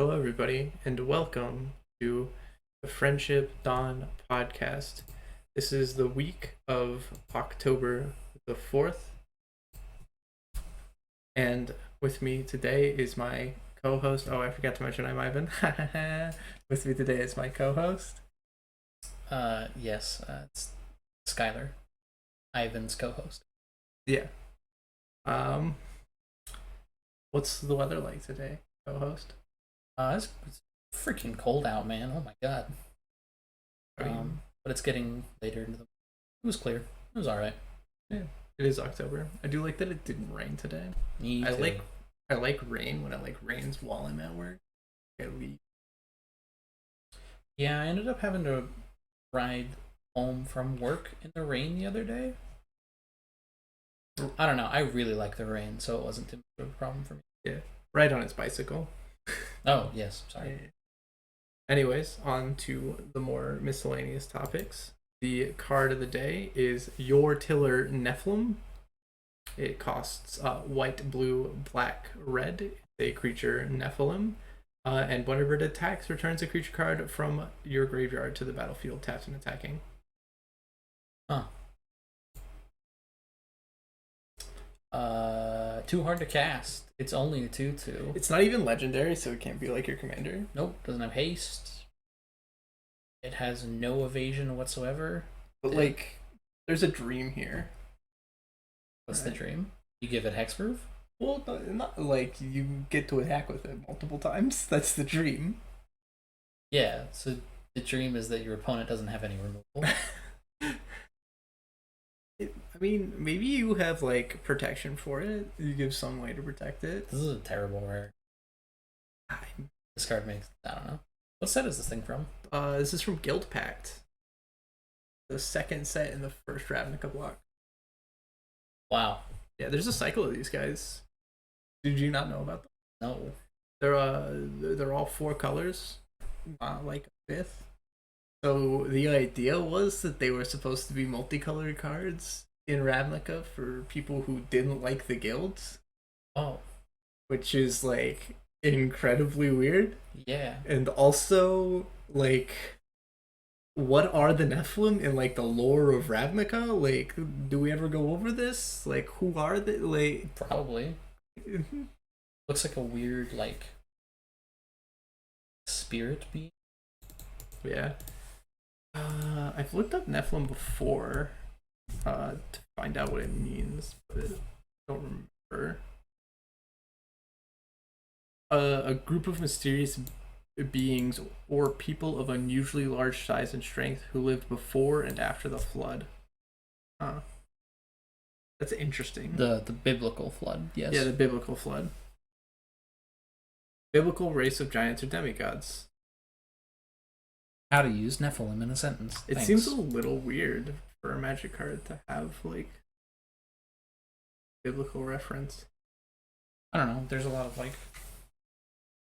Hello, everybody, and welcome to the Friendship Dawn podcast. This is the week of October the 4th, and with me today is my co host. Oh, I forgot to mention I'm Ivan. With me today is my co host. It's Skylar, Ivan's co-host. Yeah. Um, what's the weather like today, co host? It's freaking cold out, man. Oh my god. But it's getting later into the. It was clear. It was all right. Yeah, it is October. I do like that it didn't rain today. Me I too. like rain when it rains while I'm at work. I leave. Yeah, I ended up having to ride home from work in the rain the other day. I don't know. I really like the rain, so it wasn't too much of a problem for me. Yeah, ride on his bicycle. Oh yes, sorry. Anyways, on to the more miscellaneous topics. The card of the day is Your Tiller Nephilim. It costs white, blue, black, red. It's a creature Nephilim. And whenever it attacks, returns a creature card from your graveyard to the battlefield, tapped and attacking. Huh. Too hard to cast. It's only a 2/2. It's not even legendary, so it can't be like your commander. Nope, doesn't have haste. It has no evasion whatsoever. But there's a dream here. What's the dream? You give it hexproof? Well, not like you get to attack with it multiple times. That's the dream. Yeah, so the dream is that your opponent doesn't have any removal. I mean, maybe you have protection for it. You give some way to protect it. This is a terrible rare. This card makes, I don't know. What set is this thing from? This is from Guild Pact. The second set in the first Ravnica block. Wow. Yeah, there's a cycle of these guys. Did you not know about them? No. They're all 4 colors, not like a 5th. So the idea was that they were supposed to be multicolored cards in Ravnica for people who didn't like the guilds. Oh. Which is incredibly weird. Yeah. And also what are the Nephilim in the lore of Ravnica? Do we ever go over this? Who are they? Probably. Looks like a weird spirit being. Yeah. I've looked up Nephilim before to find out what it means, but I don't remember. A group of mysterious beings or people of unusually large size and strength who lived before and after the flood. That's interesting. The biblical flood, yes. Yeah, the biblical flood. Biblical race of giants or demigods. How to use Nephilim in a sentence. It seems a little weird for a magic card to have biblical reference. I don't know. There's a lot of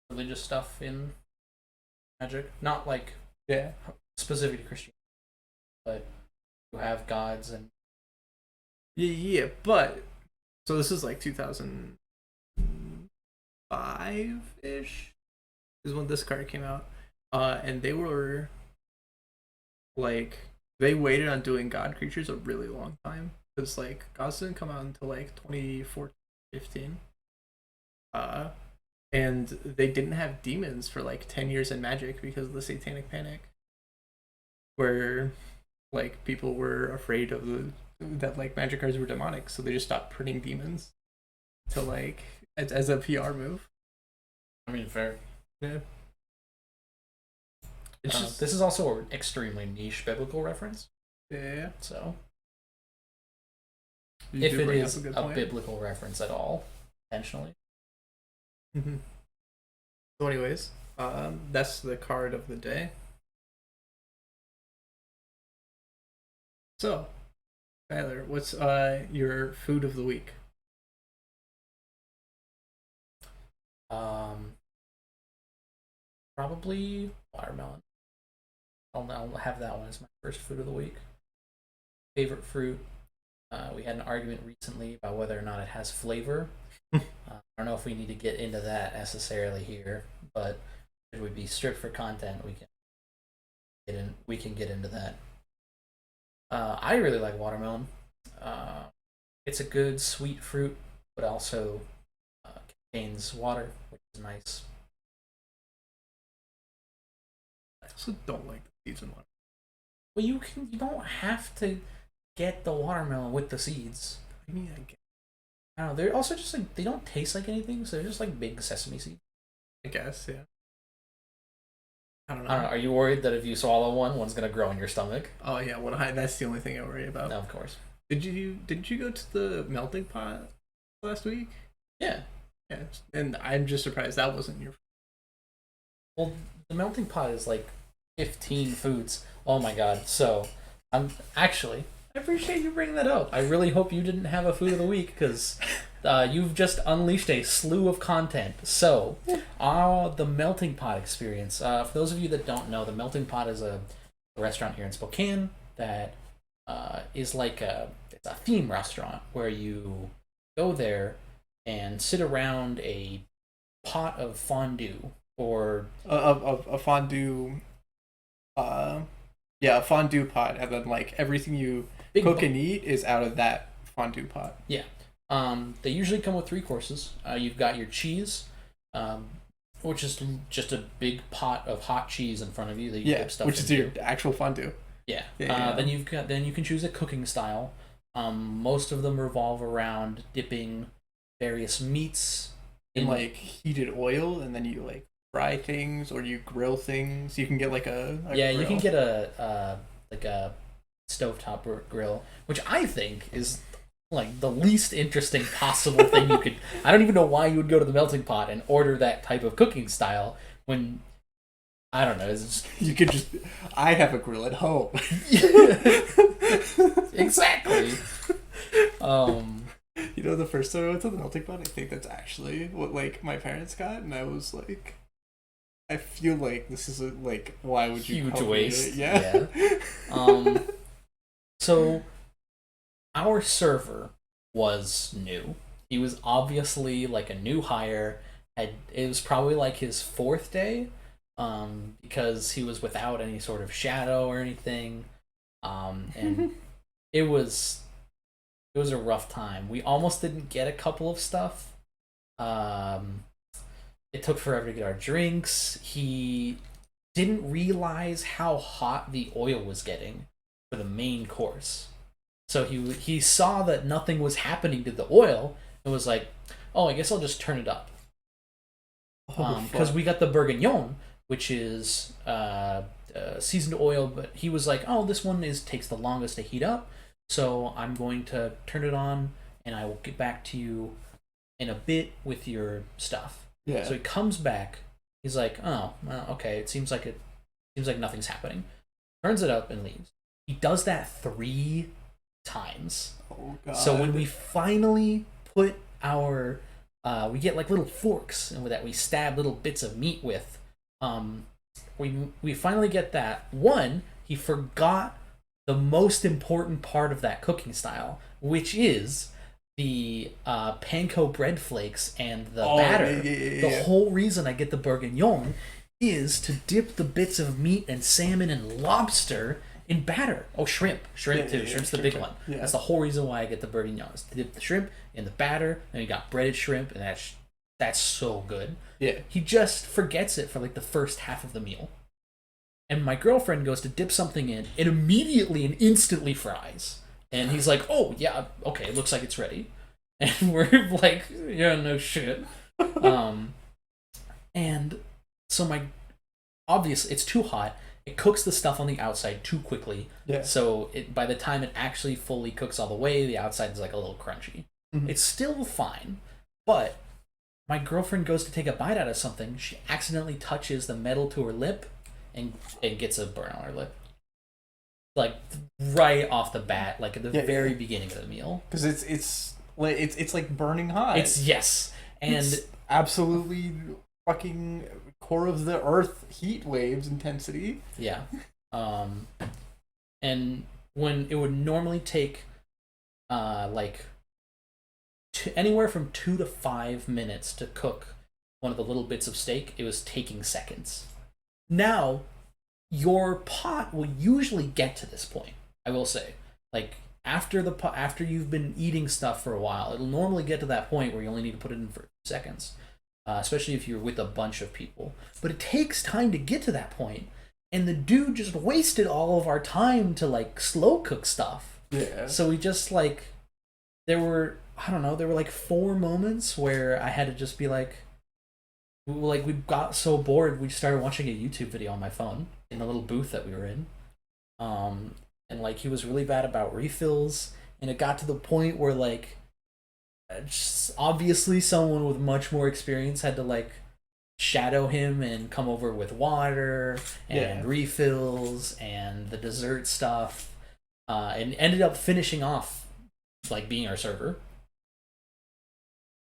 religious stuff in magic. Not specific to Christianity, but you have gods and yeah, but so this is 2005-ish is when this card came out. And they were they waited on doing god creatures a really long time. Because gods didn't come out until 2014, 15. And they didn't have demons for 10 years in Magic because of the Satanic Panic. Where people were afraid of that magic cards were demonic, so they just stopped printing demons to as a PR move. I mean, fair. Yeah. This is also an extremely niche biblical reference. Yeah. So, if it is a biblical reference at all, intentionally. Mm-hmm. So, anyways, that's the card of the day. So, Tyler, what's your food of the week? Probably watermelon. I'll have that one as my first food of the week. Favorite fruit. We had an argument recently about whether or not it has flavor. I don't know if we need to get into that necessarily here, but if we be strict for content, we can get into that. I really like watermelon. Uh, it's a good sweet fruit, but also contains water, which is nice. I also don't like the seeds in water. Well, you don't have to get the watermelon with the seeds. I mean, I guess. I don't know. They're also just like they don't taste like anything, so they're just like big sesame seeds. Yeah. I don't know. I don't know. Are you worried that if you swallow one, one's gonna grow in your stomach? Oh yeah, that's the only thing I worry about. No, of course. Didn't you go to the melting pot last week? Yeah. Yeah, and I'm just surprised that wasn't your. Well, the melting pot is like 15 foods. Oh my god. So, I'm actually I appreciate you bringing that up. I really hope you didn't have a food of the week because you've just unleashed a slew of content. So, the melting pot experience. For those of you that don't know, the melting pot is a restaurant here in Spokane that is like it's a theme restaurant where you go there and sit around a pot of fondue or A fondue. Yeah, a fondue pot, and then like everything you cook and eat is out of that fondue pot. Yeah. They usually come with 3 courses. You've got your cheese, which is just a big pot of hot cheese in front of you that you dip stuff which is into. your actual fondue. Yeah. Yeah. Then you can choose a cooking style. Most of them revolve around dipping various meats in like heated oil, and then you like fry things or you grill things. You can get like a yeah. grill. You can get a like a stovetop grill, which I think is like the least interesting possible thing you could. I don't even know why you would go to the melting pot and order that type of cooking style when I don't know. It's just... You could just. I have a grill at home. Exactly. You know, the first time I went to the melting pot, I think that's actually what like my parents got, and I was like, I feel like this is like, why would you? Huge waste. Yeah. So our server was new. He was obviously like a new hire. It was probably like his 4th day, because he was without any sort of shadow or anything, and it was a rough time. We almost didn't get a couple of stuff. It took forever to get our drinks. He didn't realize how hot the oil was getting for the main course. So he saw that nothing was happening to the oil and was like, "Oh, I guess I'll just turn it up." Because we got the bourguignon, which is seasoned oil, but he was like, "Oh, this one takes the longest to heat up, so I'm going to turn it on, and I will get back to you in a bit with your stuff." Yeah. So he comes back. He's like, "Oh, well, okay. It seems like nothing's happening." Turns it up and leaves. He does that 3 times. Oh god. So when we finally put our we get like little forks and that we stab little bits of meat with. We finally get that. One, he forgot the most important part of that cooking style, which is the panko bread flakes and the batter. Yeah. The whole reason I get the bourguignon is to dip the bits of meat and salmon and lobster in batter. Oh, shrimp too. Shrimp's the big one. Yeah. That's the whole reason why I get the bourguignon is to dip the shrimp in the batter. And you got breaded shrimp, and that's so good. Yeah. He just forgets it for like the first half of the meal. And my girlfriend goes to dip something in, and immediately and instantly fries. And he's like, "Oh yeah, okay, it looks like it's ready." And we're like, "Yeah, no shit." And so obviously it's too hot. It cooks the stuff on the outside too quickly. Yeah. So by the time it actually fully cooks all the way, the outside is like a little crunchy. Mm-hmm. It's still fine, but my girlfriend goes to take a bite out of something. She accidentally touches the metal to her lip and gets a burn on her lip. Like right off the bat, like at the very beginning of the meal. Because it's like burning hot. It's absolutely fucking core of the earth heat waves intensity. Yeah. And when it would normally take like anywhere from 2 to 5 minutes to cook one of the little bits of steak. It was taking seconds. Now, your pot will usually get to this point. I will say, like after you've been eating stuff for a while, it'll normally get to that point where you only need to put it in for seconds, especially if you're with a bunch of people. But it takes time to get to that point, and the dude just wasted all of our time to like slow cook stuff. Yeah. So we just like there were like 4 moments where I had to just be like we got so bored we started watching a YouTube video on my phone in a little booth that we were in. And like he was really bad about refills, and it got to the point where like just obviously someone with much more experience had to like shadow him and come over with water and refills and the dessert stuff, and ended up finishing off like being our server.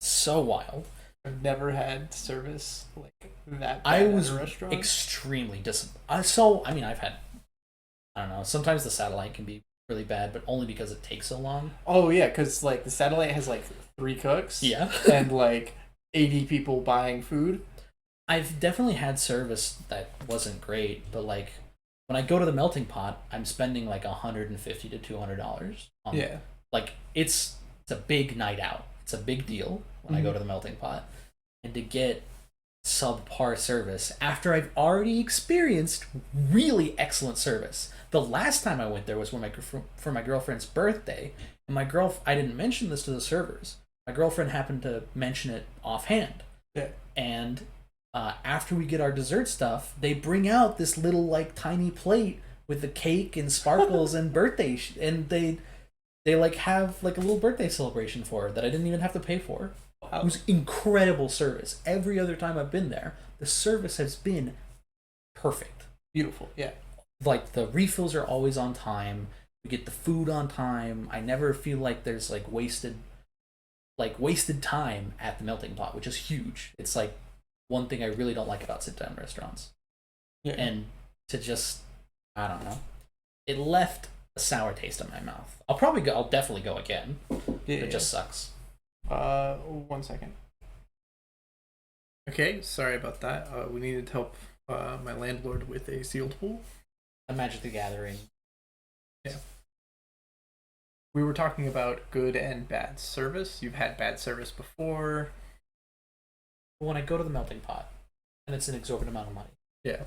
So wild. I've never had service like that bad I was at a restaurant. extremely disappointed. So I mean, I've had, I don't know, sometimes the satellite can be really bad, but only because it takes so long. Oh yeah, because like the satellite has like 3 cooks. Yeah. And like 80 people buying food. I've definitely had service that wasn't great, but like when I go to the melting pot, I'm spending like $150 to $200 on. Yeah. Like it's a big night out. It's a big deal when I go to the melting pot, and to get subpar service after I've already experienced really excellent service. The last time I went there was for my girlfriend's birthday, and I didn't mention this to the servers. My girlfriend happened to mention it offhand. Yeah. And after we get our dessert stuff, they bring out this little like tiny plate with the cake and sparkles and birthday and they like have like a little birthday celebration for her that I didn't even have to pay for. It was incredible service. Every other time I've been there, the service has been perfect. Beautiful. Yeah. Like the refills are always on time. We get the food on time. I never feel like there's like wasted time at the melting pot, which is huge. It's like one thing I really don't like about sit down restaurants. Yeah. And to just, I don't know, it left a sour taste in my mouth. I'll definitely go again. Yeah. It just sucks. 1 second. Okay, sorry about that. We needed help. My landlord with a sealed pool. A Magic the Gathering. Yeah. We were talking about good and bad service. You've had bad service before. When I go to the melting pot, and it's an exorbitant amount of money. Yeah.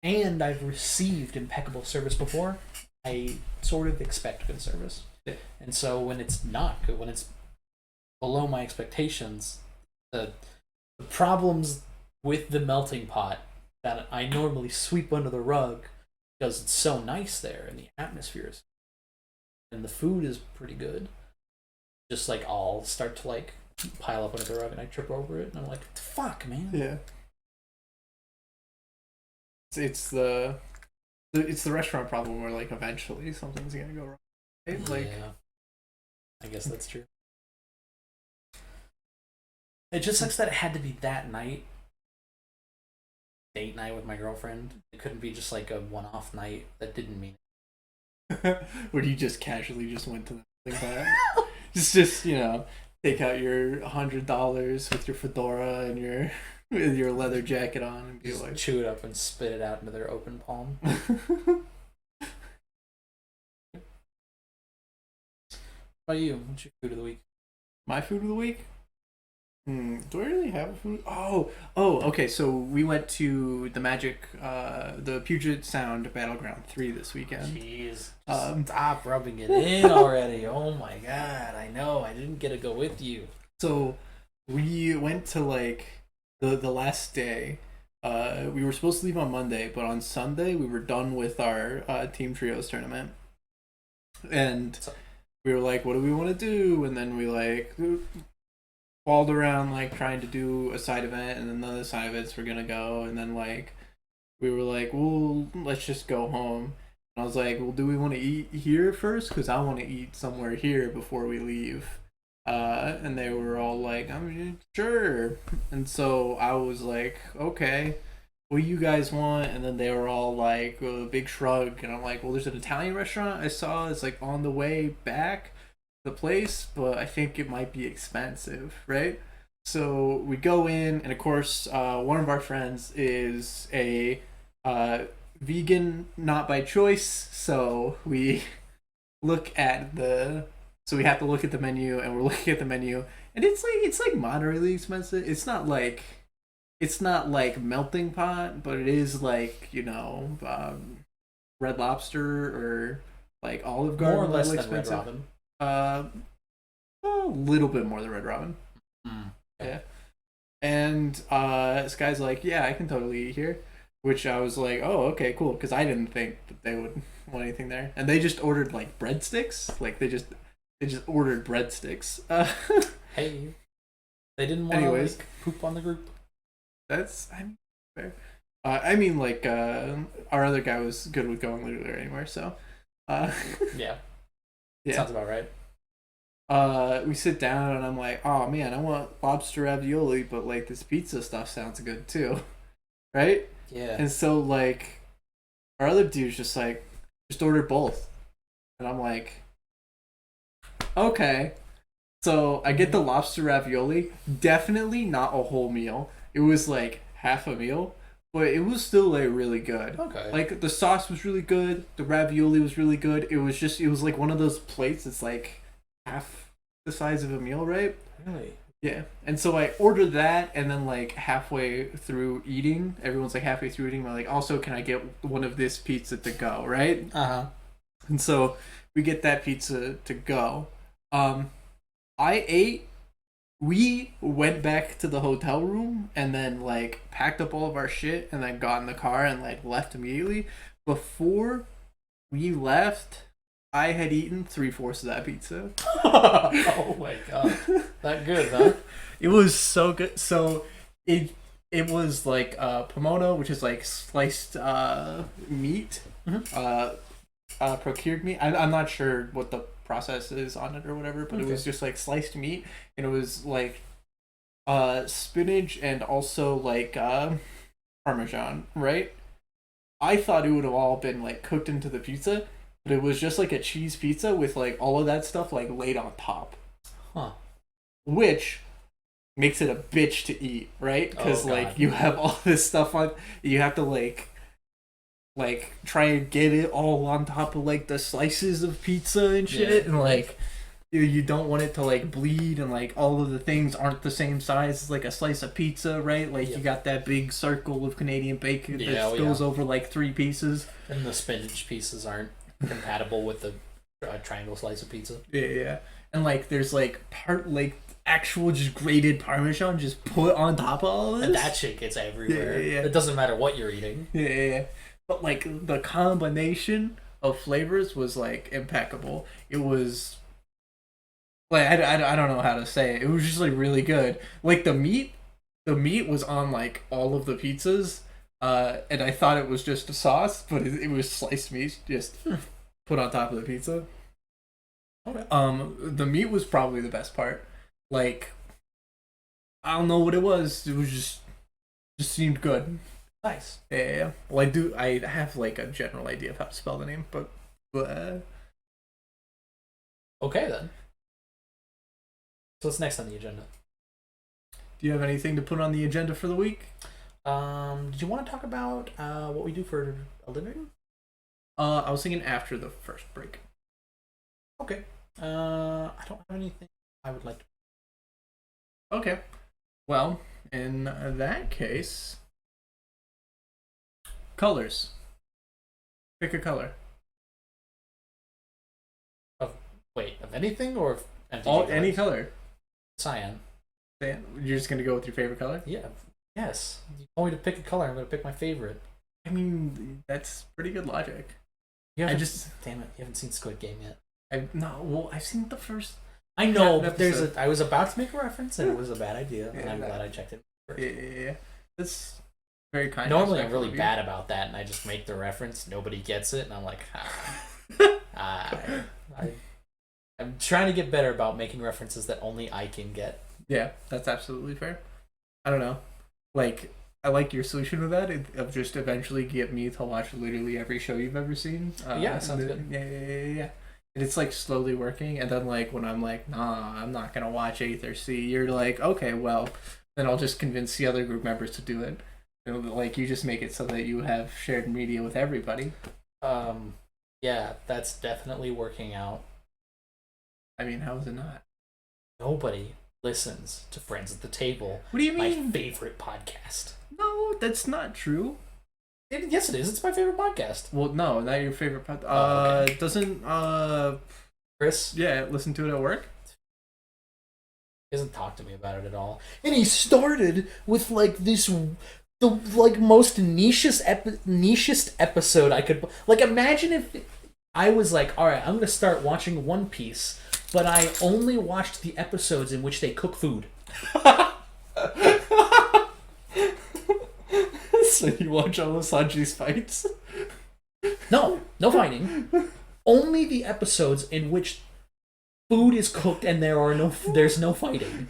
And I've received impeccable service before, I sort of expect good service. Yeah. And so when it's not good, when it's below my expectations, the problems with the melting pot that I normally sweep under the rug because it's so nice there and the atmosphere is, and the food is pretty good, just like I'll start to like pile up under the rug and I trip over it and I'm like, fuck, man. Yeah. It's the restaurant problem where like eventually something's gonna go wrong. Right? Like, yeah, I guess that's true. It just sucks that it had to be that night. Date night with my girlfriend. It couldn't be just like a one-off night that didn't mean where you just casually just went to the thing. just take out your $100 with your fedora and your with your leather jacket on and be just like, chew it up and spit it out into their open palm. What about you? What's your food of the week? My food of the week? Do I really have a food? Oh, okay. So we went to the Puget Sound Battleground 3 this weekend. Jeez. Stop rubbing it in already. Oh my god, I know. I didn't get to go with you. So we went to like the last day. We were supposed to leave on Monday, but on Sunday we were done with our Team Trios tournament. And we were like, what do we want to do? And then we like crawled around like trying to do a side event, and then none of the side events were gonna go, and then like we were like, well, let's just go home. And I was like, well, do we want to eat here first? Because I want to eat somewhere here before we leave. And they were all like, I mean, sure. And so I was like, okay, what do you guys want? And then they were all like, a big shrug. And I'm like, well, there's an Italian restaurant I saw. It's like on the way back. the place, but I think it might be expensive, right? So we go in, and of course, one of our friends is a uh, vegan, not by choice. So we look at the, so we have to look at the menu, and we're looking at the menu, and it's like moderately expensive. It's not like melting pot, but it is like Red Lobster or like Olive Garden. More or less than expensive. Red Robin. A little bit more than Red Robin. Yeah. And this guy's like, yeah, I can totally eat here. Which I was like, oh, okay, cool, because I didn't think that they would want anything there. And they just ordered like breadsticks. Like they just ordered breadsticks. Hey, they didn't want to like, poop on the group. That's fair. I mean, like our other guy was good with going literally anywhere, so yeah. Sounds about right. We sit down and I'm like, oh man, I want lobster ravioli, but like this pizza stuff sounds good too, right? Yeah. And so like our other dude's just like, just order both, and I'm like, okay. So I get the lobster ravioli, definitely not a whole meal. It was like half a meal, but it was still like really good. Okay. Like the sauce was really good, the ravioli was really good. It was like one of those plates that's like half the size of a meal, right? Really? Yeah. And so I ordered that, and then like halfway through eating, everyone's like halfway through eating, we're like, also, can I get one of this pizza to go, right? And so we get that pizza to go. I ate. We went back to the hotel room and then like packed up all of our shit and then got in the car and like left immediately. Before we left, I had eaten 3/4 of that pizza. Oh my god, that good, huh? It was so good. So it was like pomono, which is like sliced meat. Procured meat. I'm not sure what the process is on it or whatever, but it was just like sliced meat, and it was like spinach and also like parmesan, right? I thought it would have all been like cooked into the pizza, but it was just like a cheese pizza with like all of that stuff like laid on top. Which makes it a bitch to eat, right? Because like you have all this stuff on, you have to like try and get it all on top of like the slices of pizza and shit, and like you don't want it to like bleed, and like all of the things aren't the same size as like a slice of pizza, right? Like you got that big circle of Canadian bacon that goes over like 3 pieces, and the spinach pieces aren't compatible with the triangle slice of pizza. Yeah. And like there's like actual just grated parmesan just put on top of all of this, and that shit gets everywhere. It doesn't matter what you're eating. But like the combination of flavors was like impeccable. It was like I don't know how to say it. It was just like really good. Like the meat was on like all of the pizzas, and I thought it was just a sauce, but it was sliced meat just put on top of the pizza. Okay. The meat was probably the best part. Like I don't know what it was. It was just seemed good. Nice. Yeah. Well, I have like a general idea of how to spell the name, but okay then. So what's next on the agenda? Do you have anything to put on the agenda for the week? Did you want to talk about what we do for a living? I was thinking after the first break. Okay. I don't have anything I would like to. Okay. Well, in that case, colors. Pick a color. Of anything or any color. Cyan. You're just gonna go with your favorite color? Yeah. Yes. You told me to pick a color. I'm gonna pick my favorite. I mean, that's pretty good logic. Damn it! You haven't seen Squid Game yet. I've seen the first. I know, but I was about to make a reference and it was a bad idea, and I'm glad I checked it first. Yeah. That's very kind. Normally, I'm really bad about that, and I just make the reference. Nobody gets it, and I'm like, I'm trying to get better about making references that only I can get. Yeah, that's absolutely fair. I don't know. Like, I like your solution with that, of just eventually get me to watch literally every show you've ever seen. Yeah, sounds good. Yeah. And it's like slowly working, and then like when I'm like, nah, I'm not gonna watch Eighth or C, you're like, okay, well, then I'll just convince the other group members to do it. And, like you just make it so that you have shared media with everybody. Yeah, that's definitely working out. I mean, how is it not? Nobody listens to Friends at the Table. What do you mean? My favorite podcast. No, that's not true. Yes, it is. It's my favorite podcast. Well, no, not your favorite podcast. Okay. Doesn't Chris? Yeah, listen to it at work. He doesn't talk to me about it at all. And he started with like the like most nichest episode I could like imagine if I was like, all right, I'm gonna start watching One Piece, but I only watched the episodes in which they cook food. So you watch all of Sanji's fights? No fighting. Only the episodes in which food is cooked and there's no fighting.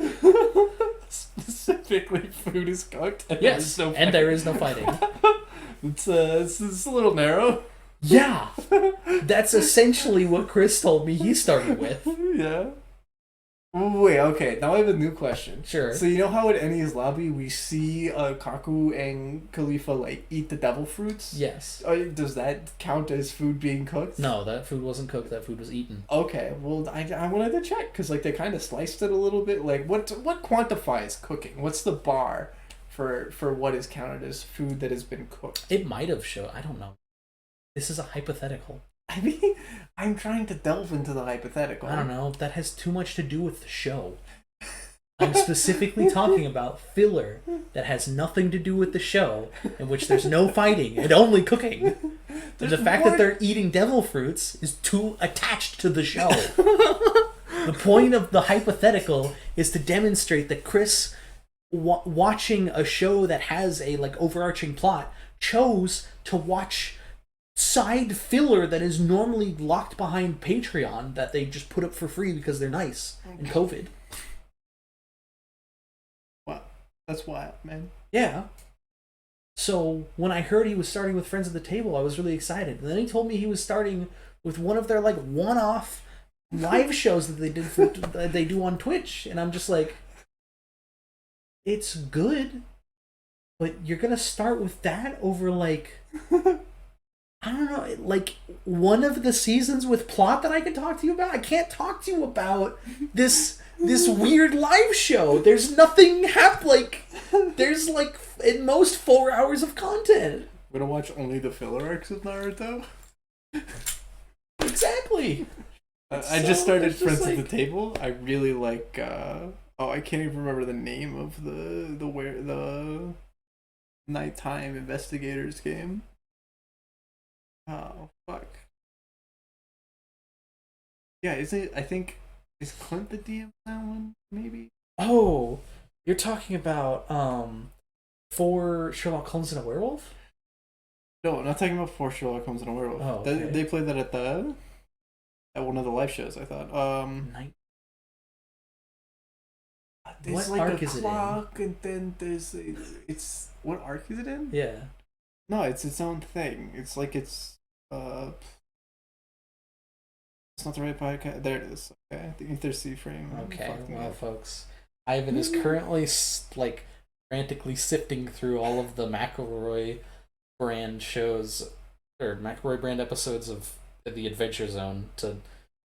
Specifically, food is cooked. And Yes, there is no and there is no fighting. It's a little narrow. Yeah, that's essentially what Chris told me he started with. Yeah. Wait, okay, now I have a new question. Sure. So you know how at Eni's lobby we see Kaku and Khalifa like eat the devil fruits? Yes. Does that count as food being cooked? No, that food wasn't cooked. That food was eaten. Okay, well I wanted to check because like they kind of sliced it a little bit. Like what quantifies cooking? What's the bar for what is counted as food that has been cooked? It might have shown. I don't know. This is a hypothetical. I mean, I'm trying to delve into the hypothetical. I don't know. That has too much to do with the show. I'm specifically talking about filler that has nothing to do with the show, in which there's no fighting and only cooking. And the fact that they're eating devil fruits is too attached to the show. The point of the hypothetical is to demonstrate that Chris, watching a show that has a like overarching plot, chose to watch side filler that is normally locked behind Patreon that they just put up for free because they're nice and COVID. Wow, that's wild, man. Yeah. So when I heard he was starting with Friends at the Table, I was really excited. And then he told me he was starting with one of their like one-off live shows that they do on Twitch, and I'm just like, it's good, but you're gonna start with that over like. I don't know, like one of the seasons with plot that I can talk to you about. I can't talk to you about this weird live show. There's nothing there's like at most 4 hours of content. We're gonna watch only the filler arcs of Naruto. Exactly. I just started Friends at the Table. I really like. I can't even remember the name of the nighttime investigators game. Oh, fuck. Yeah, I think, is Clint the DM that one, maybe? Oh, you're talking about, for Sherlock Holmes and a Werewolf? No, I'm not talking about For Sherlock Holmes and a Werewolf. Oh, okay. They played that at one of the live shows, I thought. There's What like arc a is it clock, and then what arc is it in? Yeah. No, it's its own thing. It's like it's not the right podcast. There it is. Okay, the Ether C frame. Okay, well, folks, Ivan is currently like frantically sifting through all of the McElroy brand shows or McElroy brand episodes of the Adventure Zone to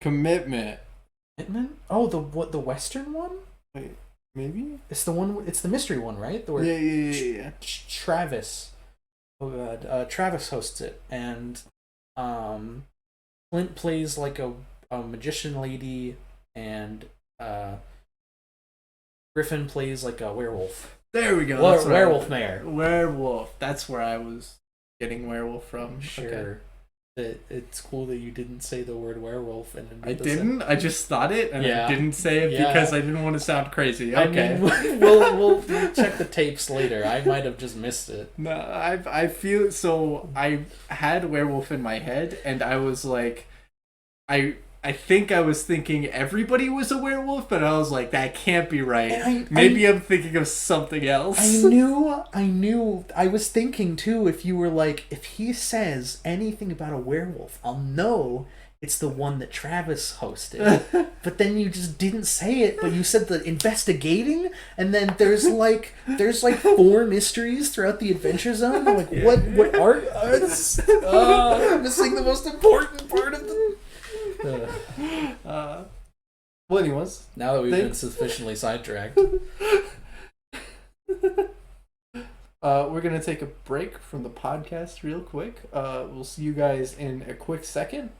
Commitment. Oh, the Western one? Wait, maybe it's the one. It's the mystery one, right? The where yeah. Travis. Oh god, Travis hosts it, and Clint plays like a magician lady, and Griffin plays like a werewolf. There we go. Werewolf Mayor. Werewolf. That's where I was getting werewolf from. Sure. Okay. It's cool that you didn't say the word werewolf. I didn't. I just thought it, and yeah. I didn't say it because I didn't want to sound crazy. Okay. I mean, we'll check the tapes later. I might have just missed it. No, I feel so. I had werewolf in my head, and I was like, I think I was thinking everybody was a werewolf, but I was like, that can't be right. Maybe I'm thinking of something else. I knew. I was thinking too, if you were like, if he says anything about a werewolf, I'll know It's the one that Travis hosted. But then you just didn't say it, but you said the investigating, and then there's like 4 mysteries throughout the Adventure Zone. I'm like, what art? I'm missing the most important part of the. Well, anyways, Now that we've been sufficiently sidetracked. We're going to take a break from the podcast real quick. We'll see you guys in a quick second.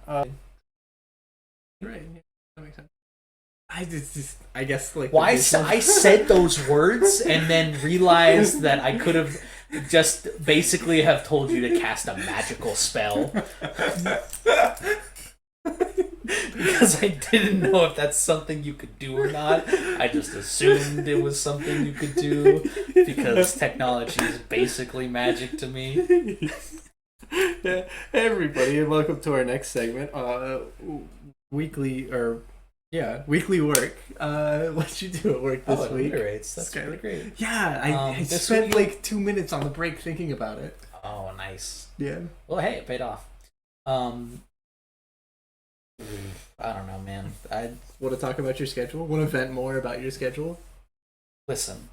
Right. That makes sense. I guess, like... Why I said those words and then realized that I could have just basically have told you to cast a magical spell. Because I didn't know if that's something you could do or not. I just assumed it was something you could do because technology is basically magic to me. Yeah, hey everybody, and welcome to our next segment. Weekly work. What'd you do at work this week? That's really great. Yeah, I spent like 2 minutes on the break thinking about it. Oh, nice. Yeah. Well, hey, it paid off. I don't know, man. I want to talk about your schedule? Want to vent more about your schedule? Listen.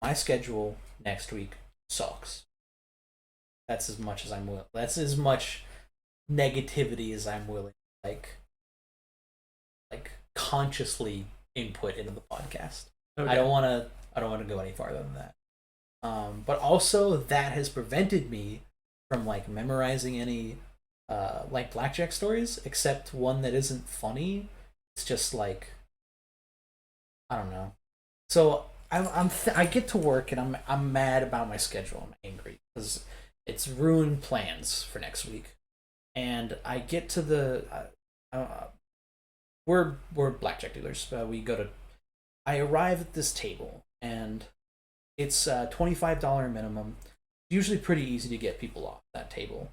My schedule next week sucks. That's as much as I'm willing. That's as much negativity as I'm willing like consciously input into the podcast. Okay. I don't want to go any farther than that. But also that has prevented me from like memorizing any like blackjack stories, except one that isn't funny. It's just like, I don't know. So I get to work and I'm mad about my schedule. I'm angry because it's ruined plans for next week. And I get to the we're blackjack dealers. I arrive at this table and it's $25 minimum. Usually pretty easy to get people off that table.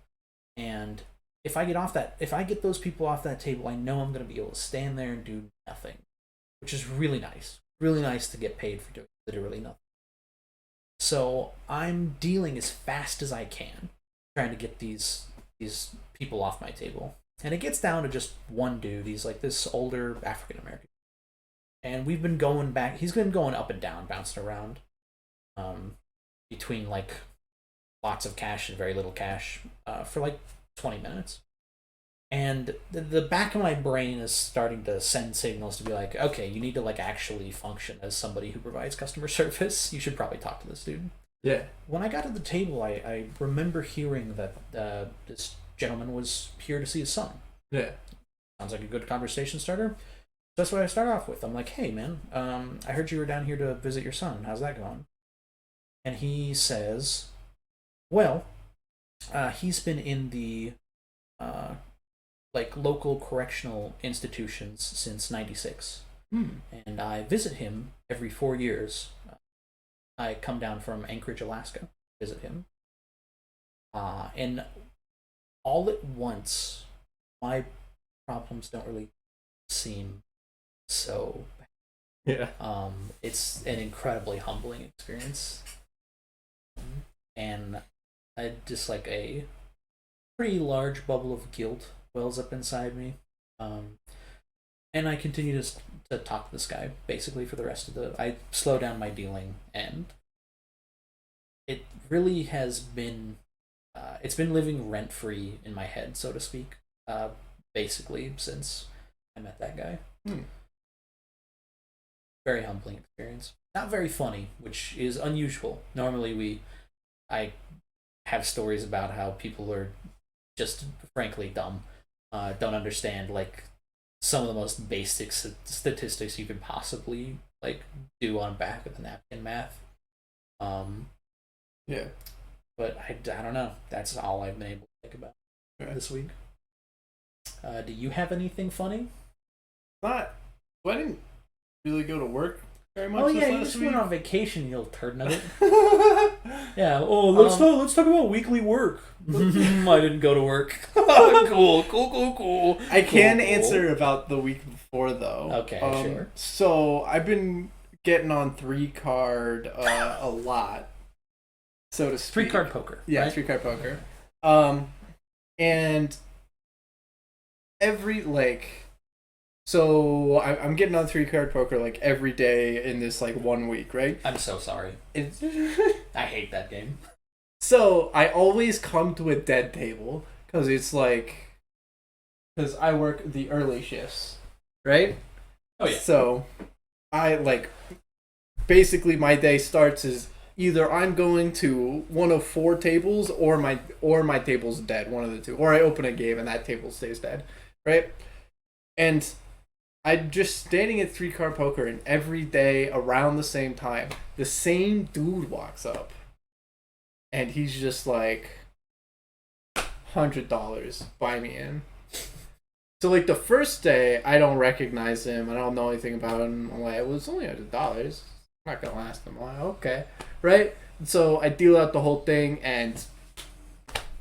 And if I get those people off that table, I know I'm going to be able to stand there and do nothing, which is really nice. Really nice to get paid for doing literally nothing. So I'm dealing as fast as I can, trying to get these people off my table. And it gets down to just one dude. He's like this older African American. And we've been going back. He's been going up and down, bouncing around between like lots of cash and very little cash for like 20 minutes. And the back of my brain is starting to send signals to be like, okay, you need to like actually function as somebody who provides customer service. You should probably talk to this dude. Yeah. When I got to the table, I remember hearing that this gentleman was here to see his son. Yeah. Sounds like a good conversation starter. That's what I start off with. I'm like, hey, man, I heard you were down here to visit your son. How's that going? And he says, well, he's been in the like local correctional institutions since '96. And I visit him every 4 years. I come down from Anchorage, Alaska, visit him. And all at once, my problems don't really seem so bad. Yeah. It's an incredibly humbling experience. And I just like a pretty large bubble of guilt wells up inside me. And I continue to talk to this guy basically for the rest of I slow down my dealing, and it really has been it's been living rent free in my head, so to speak, basically since I met that guy. Very humbling experience. Not very funny, which is unusual. Normally I have stories about how people are just frankly dumb, don't understand like some of the most basic statistics you could possibly like do on back of the napkin math. Yeah. But I don't know. That's all I've been able to think about this week. Do you have anything funny? I didn't really go to work very much. Oh yeah, you last just week. Went on vacation, you little turd nugget. Yeah. Oh, let's talk about weekly work. I didn't go to work. Cool. I can answer about the week before though. Okay, sure. So I've been getting on 3-card a lot, so to speak. 3-card poker. Yeah, right? 3-card poker. And every like. So I'm getting on 3-card poker like every day in this like 1 week, right? I'm so sorry. It's I hate that game. so I always come to a dead table because it's like because I work the early shifts, right? Oh yeah. So I like basically my day starts as either I'm going to one of 4 tables or my table's dead, one of the two, or I open a game and that table stays dead, right? And I'm just standing at 3-card poker, and every day around the same time, the same dude walks up, and he's just like, $100, buy me in. So like the first day, I don't recognize him. I don't know anything about him. I'm like, well, it's only $100. Not gonna last him. I'm like, okay, right? So I deal out the whole thing, and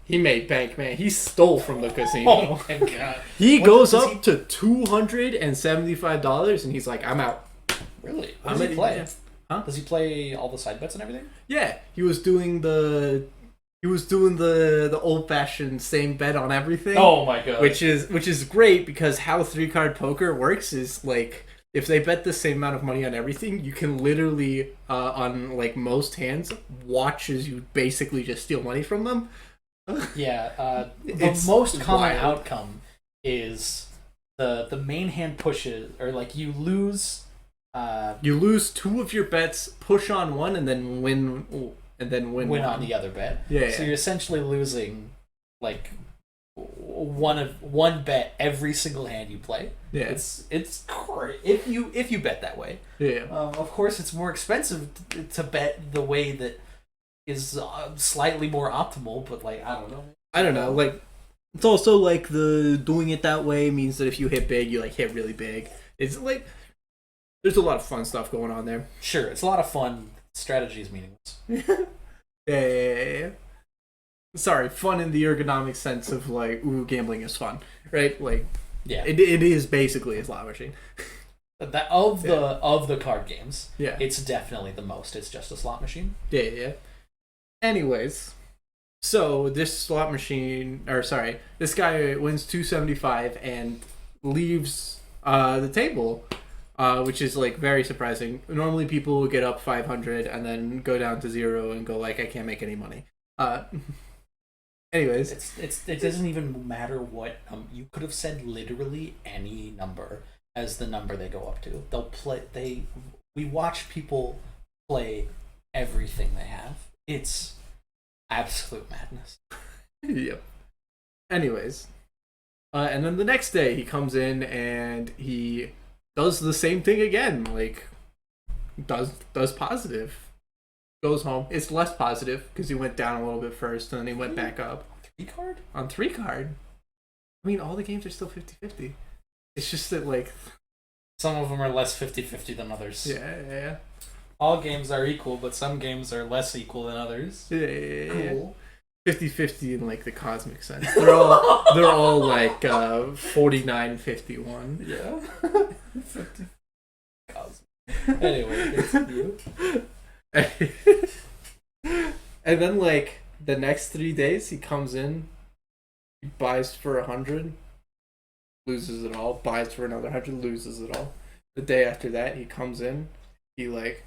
he made bank, man. He stole from the casino. Oh my god. He goes up to $275, and he's like, I'm out. Really? What does he play? Huh? Does he play all the side bets and everything? Yeah, he was doing the old fashioned same bet on everything. Oh my god. Which is great because how 3-card poker works is like if they bet the same amount of money on everything, you can literally on like most hands watch as you basically just steal money from them. Yeah, the It's most common wild. outcome is the main hand pushes, or like you lose. You lose 2 of your bets, push on one, and then win Win one. on the other bet. Yeah. So you're essentially losing like one bet every single hand you play. Yeah. It's great if you bet that way. Yeah. Of course, it's more expensive to bet the way that is slightly more optimal, but like I don't know. Like it's also like the doing it that way means that if you hit big, you like hit really big. It's like there's a lot of fun stuff going on there. Sure, it's a lot of fun. Strategy is meaningless. Yeah. Sorry, fun in the ergonomic sense of like, ooh, gambling is fun, right? Like, Yeah, it is basically a slot machine. that of the card games, Yeah. it's definitely the most. It's just a slot machine. Yeah. Anyways, so this slot machine, this guy wins 275 and leaves the table, which is like very surprising. Normally, people will get up 500 and then go down to 0 and go like, I can't make any money. Anyways, It doesn't even matter what you could have said. Literally any number as the number they go up to. They'll play. We watch people play everything they have. It's absolute madness. yep. Anyways, and then the next day he comes in and he does the same thing again. Like, does positive. Goes home. It's less positive because he went down a little bit first and then he went back up. 3-card? On 3-card. I mean, all the games are still 50-50. It's just that, like... Some of them are less 50-50 than others. Yeah. All games are equal, but some games are less equal than others. Yeah. Cool. 50-50 in, like, the cosmic sense. They're all like, 49-51. Yeah. 50. Anyway, it's you. And then like the next 3 days he comes in, he buys for 100, loses it all, buys for another 100, loses it all. The day after that he comes in, he like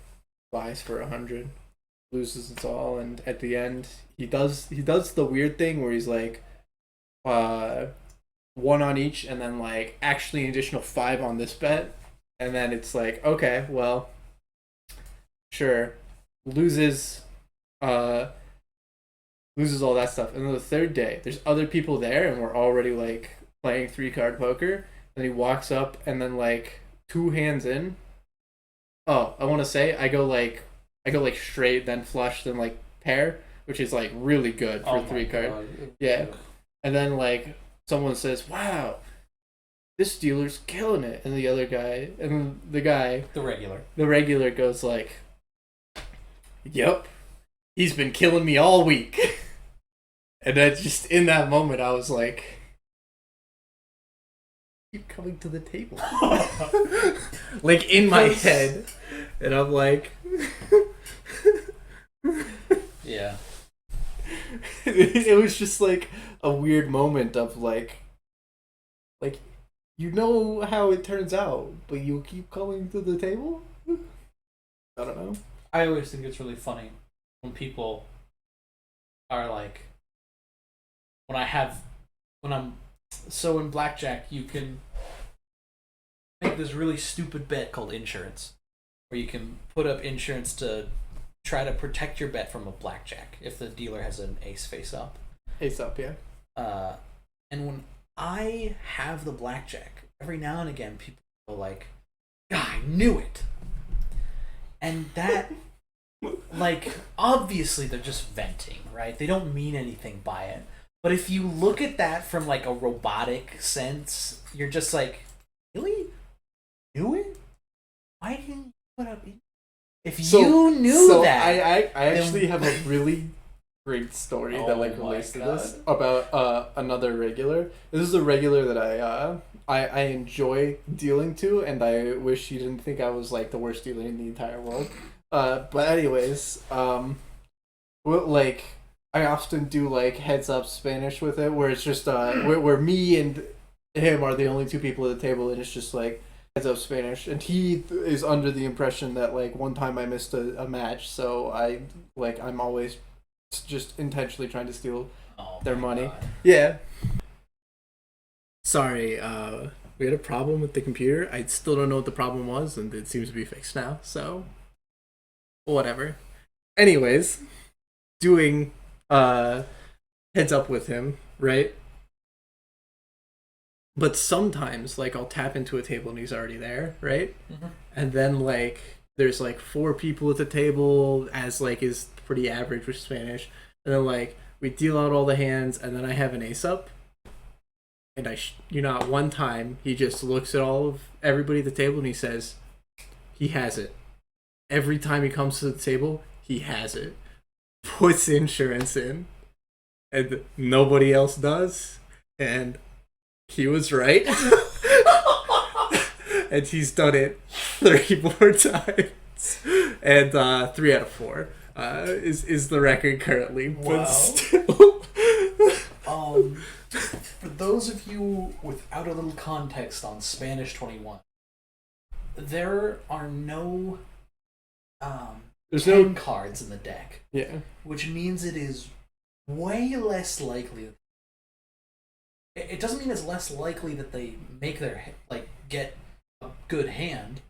buys for 100, loses it all, and at the end he does the weird thing where he's like 1 on each and then like actually an additional 5 on this bet, and then it's like, okay, well, sure. Loses all that stuff. And then the third day, there's other people there and we're already like playing 3-card poker. And he walks up and then like 2 hands in. Oh, I want to say I go like straight, then flush, then like pair, which is like really good for 3-card. Yeah. And then like someone says, "Wow, this dealer's killing it." And the other guy, and the regular goes like, "Yep, he's been killing me all week." And then just in that moment, I was like, "Keep coming to the table." Like in my head. And I'm like... Yeah. It was just like a weird moment of like Like, you know how it turns out, but you keep coming to the table? I don't know. I always think it's really funny when people are like, when I have, when I'm, so in blackjack, you can make this really stupid bet called insurance, where you can put up insurance to try to protect your bet from a blackjack if the dealer has an ace face up. Ace up, yeah. Uh, and when I have the blackjack, every now and again people go like, "God, I knew it," and that, like, obviously they're just venting, right? They don't mean anything by it. But if you look at that from like a robotic sense, you're just like, really? Knew it? Why didn't you put up? If you knew that, I actually have a really great story that like relates to this about another regular. This is a regular that I enjoy dealing to, and I wish he didn't think I was like the worst dealer in the entire world. But anyways, well, like I often do like heads up Spanish with it, where it's just where me and him are the only two people at the table, and it's just like heads up Spanish, and he is under the impression that like one time I missed a match, so I'm always just intentionally trying to steal their money. God. Yeah. Sorry, we had a problem with the computer. I still don't know what the problem was, and it seems to be fixed now, so whatever. Anyways, doing heads up with him, right? But sometimes, like, I'll tap into a table and he's already there, right? Mm-hmm. And then, like, there's, like, 4 people at the table, as, like, is pretty average with Spanish. And then, like, we deal out all the hands, and then I have an ace up. And at one time, he just looks at everybody at the table and he says, he has it. Every time he comes to the table, he has it. Puts insurance in. And nobody else does. And he was right. And he's done it 3 more times. And 3 out of 4 is the record currently. Wow. But still. For those of you without a little context on Spanish 21, there are no There's 10 no cards in the deck. Yeah. Which means it is way less likely. It doesn't mean it's less likely that they make get a good hand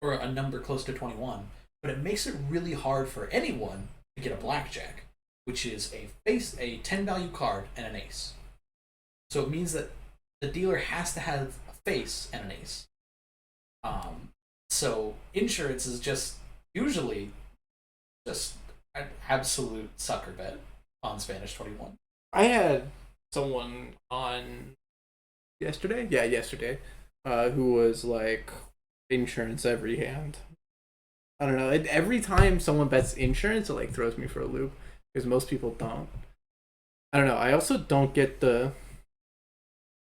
or a number close to 21, but it makes it really hard for anyone to get a blackjack, which is a 10 value card and an ace. So it means that the dealer has to have a face and an ace. So insurance is just usually just an absolute sucker bet on Spanish 21. I had someone on yesterday, who was like insurance every hand. I don't know. Every time someone bets insurance, it like throws me for a loop because most people don't. I don't know. I also don't get the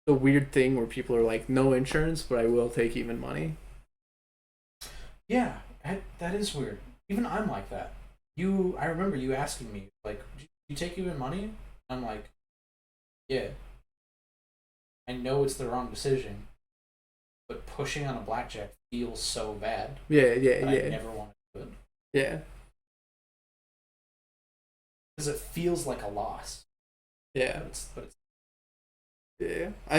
weird thing where people are like, no insurance, but I will take even money. Yeah, that is weird. Even I'm like that. I remember you asking me, like, you take even money? I'm like, yeah. I know it's the wrong decision, but pushing on a blackjack feels so bad. Yeah. I never want to do it. Yeah. Because it feels like a loss. Yeah. But it's yeah. I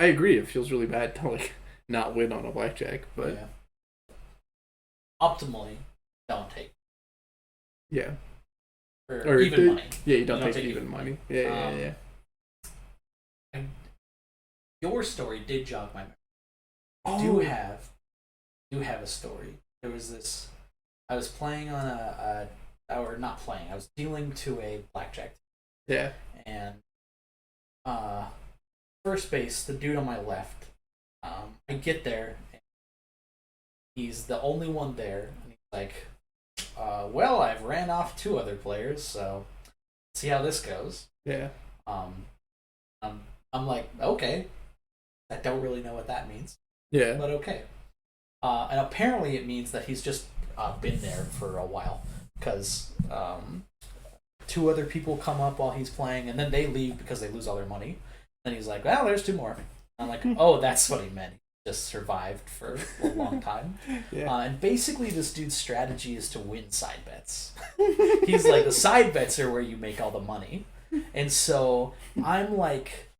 agree. It feels really bad to like not win on a blackjack, but yeah. Optimally, don't take. Yeah. Or even money. Yeah, you don't take even money. Yeah. Your story did jog my memory. Oh. I do have a story. There was this. I was playing on or not playing. I was dealing to a blackjack. Yeah. And first base, the dude on my left. I get there. And he's the only one there, and he's like, "Well, I've ran off 2 other players, so see how this goes." Yeah. I'm like, okay. I don't really know what that means. Yeah. But okay. And apparently it means that he's just been there for a while. Because 2 other people come up while he's playing, and then they leave because they lose all their money. Then he's like, well, there's 2 more. I'm like, oh, that's what he meant. He just survived for a long time. Yeah. And basically, this dude's strategy is to win side bets. He's like, the side bets are where you make all the money. And so I'm like,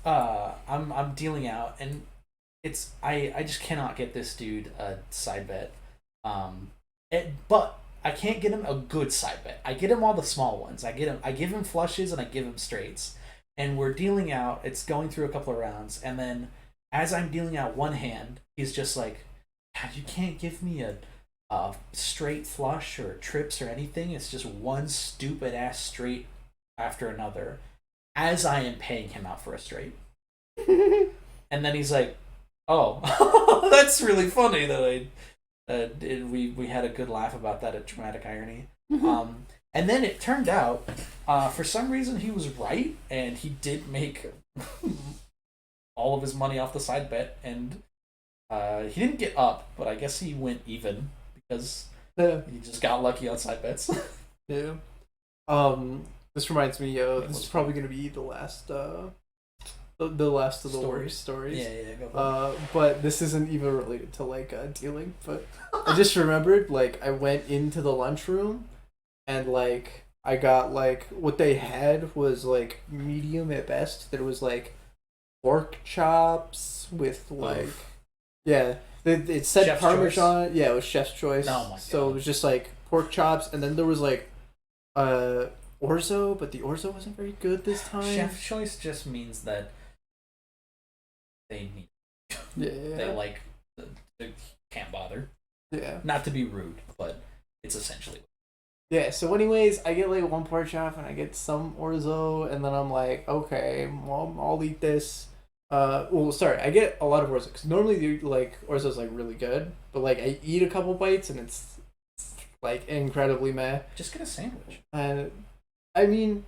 I'm dealing out, and I just cannot get this dude a side bet. But I can't get him a good side bet. I get him all the small ones. I give him flushes and I give him straights. And we're dealing out. It's going through a couple of rounds, and then as I'm dealing out one hand, he's just like, God, you can't give me a straight flush or trips or anything. It's just one stupid ass straight after another, as I am paying him out for a straight. And then he's like, oh, that's really funny that we had a good laugh about that at Dramatic Irony. And then it turned out, for some reason, he was right, and he did make all of his money off the side bet, and he didn't get up, but I guess he went even because he just got lucky on side bets. Yeah. This reminds me, this is probably gonna be the last, the last of the worst stories. Yeah, go but this isn't even related to like dealing. But I just remembered, like, I went into the lunchroom, and like I got like what they had was like medium at best. There was like pork chops with like it said Chef's Parmesan. Yeah, it was Chef's Choice. Oh my God. So it was just like pork chops, and then there was like orzo, but the orzo wasn't very good this time. Chef's Choice just means that they need. Yeah. They can't bother. Yeah. Not to be rude, but it's essentially. Yeah, so anyways, I get like 1 pork chop and I get some orzo, and then I'm like, okay, well, I'll eat this. I get a lot of orzo, because normally like orzo's like really good, but like I eat a couple bites and it's like incredibly meh. Just get a sandwich. And I mean,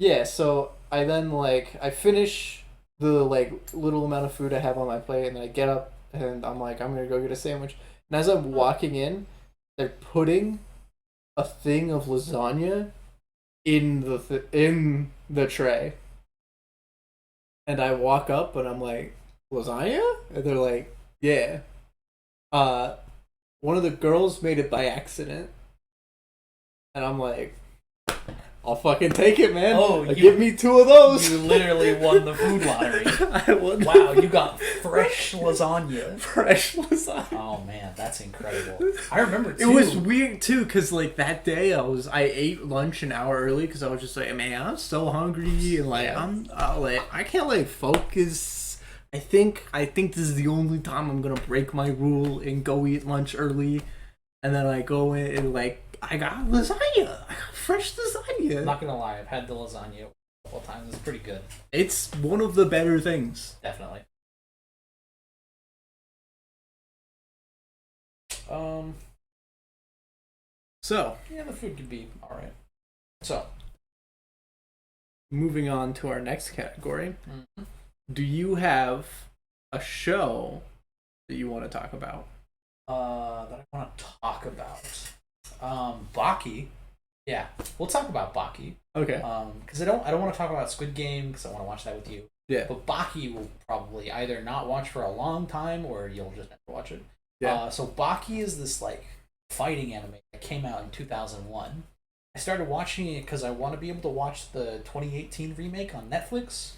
yeah, so I then like, I finish the like little amount of food I have on my plate, and I get up and I'm like, I'm gonna go get a sandwich. And as I'm walking in, they're putting a thing of lasagna in the tray, and I walk up and I'm like, lasagna? And they're like, yeah. One of the girls made it by accident, and I'm like, I'll fucking take it, man. Give me 2 of those. You literally won the food lottery. I won. Wow, you got fresh lasagna. Fresh lasagna. Oh man, that's incredible. I remember too. It was weird too, cause like that day I ate lunch an hour early, cause I was just like, man, I'm so hungry, and like I'm like I can't like focus. I think this is the only time I'm gonna break my rule and go eat lunch early, and then I go in and like I got lasagna. I got fresh lasagna. I'm not gonna lie, I've had the lasagna a couple times. It's pretty good. It's one of the better things. Definitely. So yeah, the food could be all right. So moving on to our next category. Mm-hmm. Do you have a show that you want to talk about? That I want to talk about. Baki. Yeah, we'll talk about Baki. Okay. Because I don't want to talk about Squid Game because I want to watch that with you. Yeah. But Baki will probably either not watch for a long time or you'll just never watch it. Yeah. So Baki is this like fighting anime that came out in 2001. I started watching it because I want to be able to watch the 2018 remake on Netflix.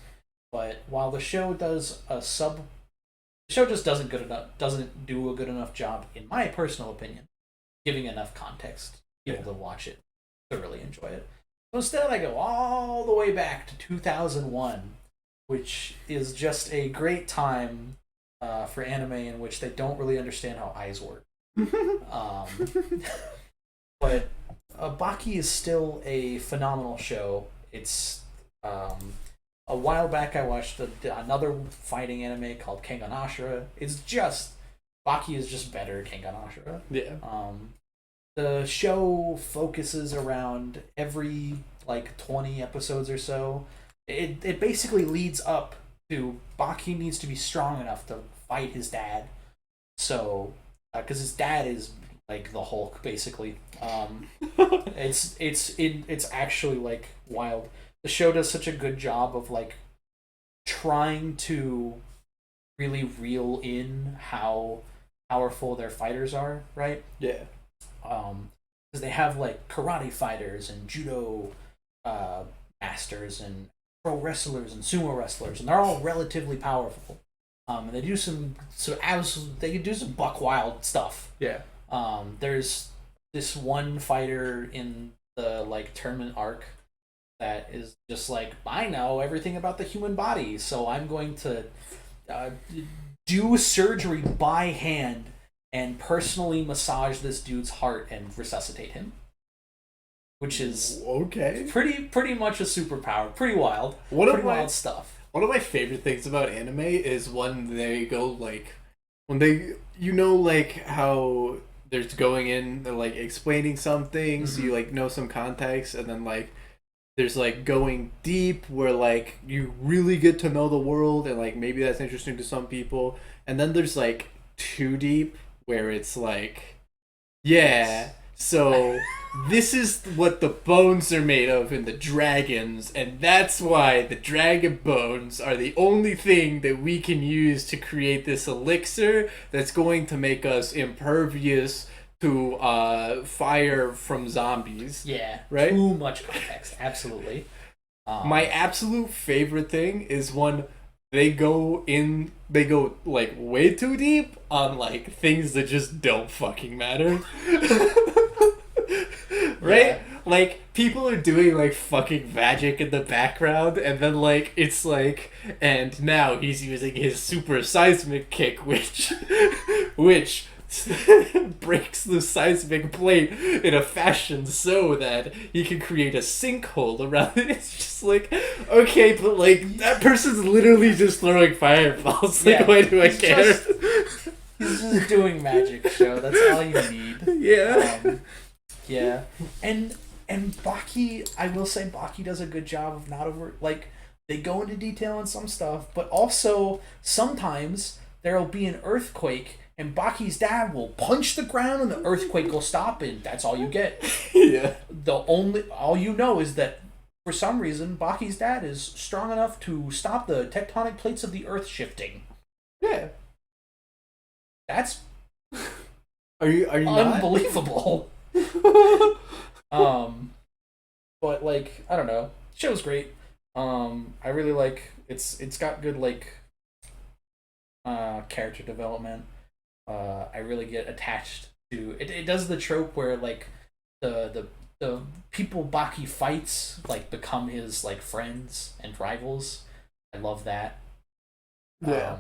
But while the show does the show just doesn't do a good enough job, in my personal opinion, giving enough context to be able to watch it, to really enjoy it. So instead, I go all the way back to 2001, which is just a great time for anime in which they don't really understand how eyes work. But Baki is still a phenomenal show. It's a while back I watched another fighting anime called Kengan Ashura. Baki is just better Kengan Ashura. Yeah. The show focuses around every like 20 episodes or so. It basically leads up to Baki needs to be strong enough to fight his dad. So, because his dad is like the Hulk, basically. It's actually like wild. The show does such a good job of like trying to really reel in how powerful their fighters are, right? Yeah. Because they have like karate fighters and judo uh, masters and pro wrestlers and sumo wrestlers, and they're all relatively powerful. And they do they can do some buck wild stuff. Yeah. There's this one fighter in the like tournament arc that is just like, I know everything about the human body, so I'm going to uh, do surgery by hand and personally massage this dude's heart and resuscitate him, which is okay. Pretty much a superpower. Pretty wild. Wild stuff. One of my favorite things about anime is when they go like when they like how there's going in and like explaining something, so you like know some context, and then like there's like going deep where like you really get to know the world, and like maybe that's interesting to some people, and then there's like too deep where it's like, yeah, so this is what the bones are made of in the dragons, and that's why the dragon bones are the only thing that we can use to create this elixir that's going to make us impervious to fire from zombies. Yeah, right? Too much context, absolutely. My absolute favorite thing is when they go like way too deep on like things that just don't fucking matter. Right? Yeah. Like people are doing like fucking magic in the background, and then like it's like, and now he's using his super seismic kick, which breaks the seismic plate in a fashion so that he can create a sinkhole around it. It's just like, okay, but like that person's literally just throwing fireballs. Like, why do I care? He's just doing magic, show. That's all you need. Yeah. Yeah. And Baki, I will say Baki does a good job of not over, like, they go into detail on some stuff, but also sometimes there'll be an earthquake and Baki's dad will punch the ground and the earthquake will stop, and that's all you get. Yeah. All you know is that for some reason Baki's dad is strong enough to stop the tectonic plates of the earth shifting. Yeah. That's Are you unbelievable. But like, I don't know. Show's great. I really like it's got good like character development. I really get attached to it. It does the trope where like the people Baki fights like become his like friends and rivals. I love that. Yeah.